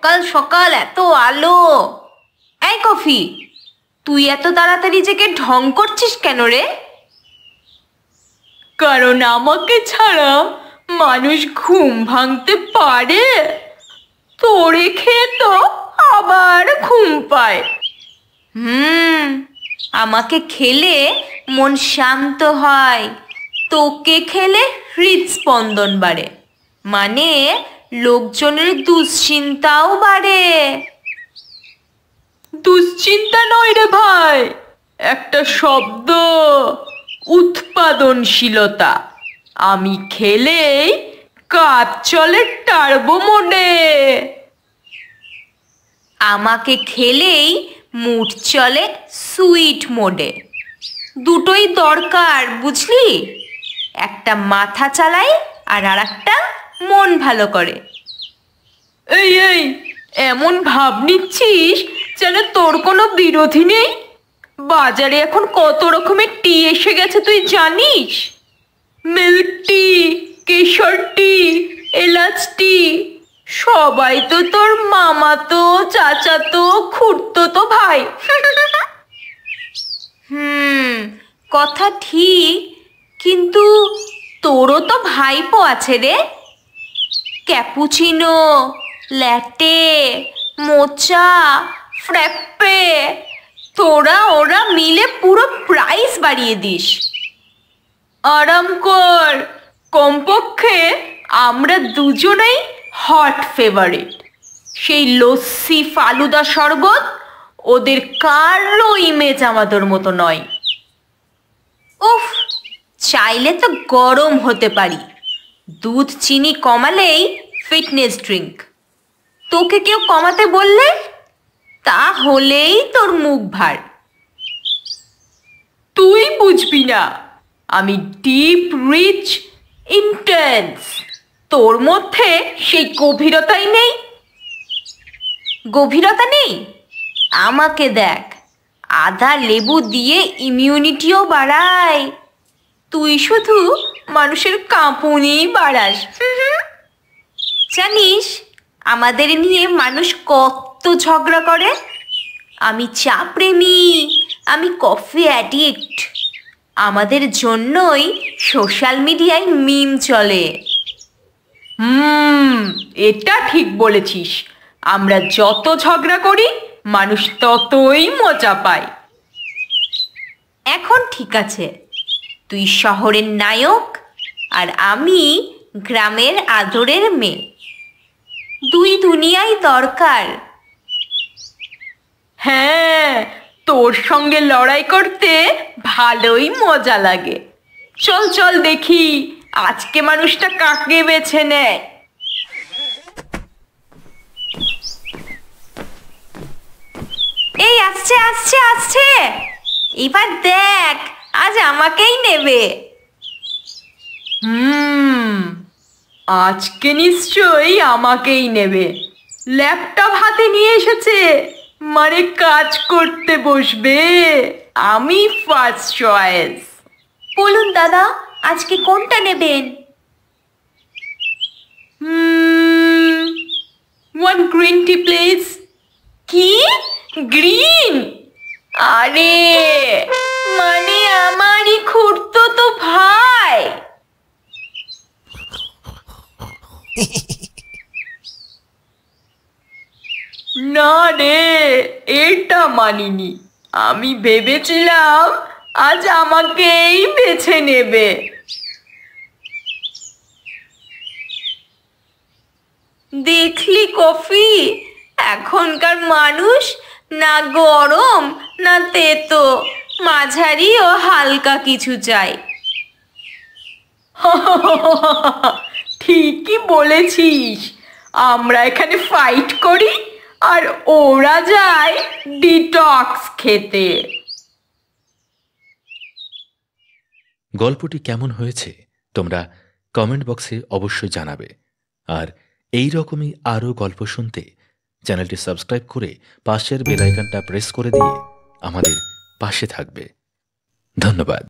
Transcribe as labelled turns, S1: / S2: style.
S1: সকাল সকাল এত আলো। এই কফি, তুই এত তাড়াতাড়ি জেগে ঢং করছিস কেন রে?
S2: কারণ আমাকে ছাড়া মানুষ ঘুম ভাঙতে পারে? তোরে খেয়ে তো আবার ঘুম পায়।
S1: আমাকে খেলে মন শান্ত হয়, তোকে খেলে হৃদস্পন্দন বাড়ে, মানে লোকজনের দুশ্চিন্তাও বাড়ে।
S2: দুশ্চিন্তা নয় রে ভাই, একটা শব্দ, উৎপাদনশীলতা। আমি খেলেই কাজ চলে টার্বো মোডে।
S1: আমাকে খেলেই মুড চলে সুইট মোডে। দুটোই দরকার, বুঝলি? একটা মাথা চালায় আর একটা মন ভালো করে।
S2: এই এই এমন ভাব নিচ্ছিস যেন তোর কোনো বিরোধী নেই। বাজারে এখন কত রকমের টি এসে গেছে তুই জানিস? মিল্ক টি, কেশর টি, এলাচ টি, সবাই তো তোর মামাতো, চাচাতো, খুড়তো ভাই।
S1: কথা ঠিক, কিন্তু তোরও তো ভাইপো আছে রে। ক্যাপুচিনো, ল্যাটে, মোচা, ফ্র্যাপ্পে, ওরা মিলে পুরো প্রাইস বাড়িয়ে দিস।
S2: আরাম কর, কমপক্ষে আমরা দুজনেই হট ফেভারিট। সেই লস্যি, ফালুদা, শরবত ওদের কারো ইমেজ আমাদের মতো নয়।
S1: উফ, চাইলে তো গরম হতে পারি। দুধ চিনি কমালেই ফিটনেস ড্রিঙ্ক। তোকে কেউ কমাতে বললে তাহলেই তোর মুখ ভার।
S2: তুই বুঝবি না, আমি ডিপ, রিচ, ইন্টেন্স। তোর মধ্যে সেই গভীরতাই নেই।
S1: গভীরতা নেই? আমাকে দেখ, আদা লেবু দিয়ে ইমিউনিটিও বাড়ায়। তুই শুধু মানুষের কাঁপুনি বাড়াস। জানিস আমাদের নিয়ে মানুষ কত ঝগড়া করে। আমি চা প্রেমী, আমি কফি অ্যাডিক্ট। আমাদের জন্যই সোশ্যাল মিডিয়ায় মিম চলে।
S2: এটা ঠিক বলেছিস। আমরা যত ঝগড়া করি মানুষ ততই মজা পায়।
S1: এখন ঠিক আছে, তুই শহরের নায়ক আর আমি গ্রামের আদরের মেয়ে। দুই দুনিয়াই দরকার।
S2: হ্যাঁ, তোর সঙ্গে লড়াই করতে ভালোই মজা লাগে। চল চল দেখি আজকে মানুষটা কাকে বেছে নেয়।
S1: এই আসছে আসছে আসছে, এবার দেখ আজ আমাকেই নেবে।
S2: আজকে নিশ্চয়ই আমাকেই নেবে। ল্যাপটপ হাতে নিয়ে এসেছে, মানে কাজ করতে বসবে। আমি ফার্স্ট চয়েস।
S1: বলুন দাদা, আজকে কোনটা নেবেন?
S2: One green tea please. কি গ্রিন? আরে মানে আমারই খুড়তো তো ভাই। না রে, এটা মানিনি। আমি ভেবেছিলাম আজ আমাকেই বেছে নেবে।
S1: দেখলি কফি, এখনকার মানুষ না গরম না তেতো, মাঝারি ও হালকা কিছু চাই।
S2: ঠিকই বলেছিস। আমরা এখানে ফাইট করি আর ওরা যায় ডিটক্স খেতে।
S3: গল্পটি কেমন হয়েছে তোমরা কমেন্ট বক্সে অবশ্যই জানাবে। আর এই রকমই আরও গল্প শুনতে চ্যানেলটি সাবস্ক্রাইব করে পাশের বেল আইকনটা প্রেস করে দিয়ে আমাদের পাশে থাকবে। ধন্যবাদ।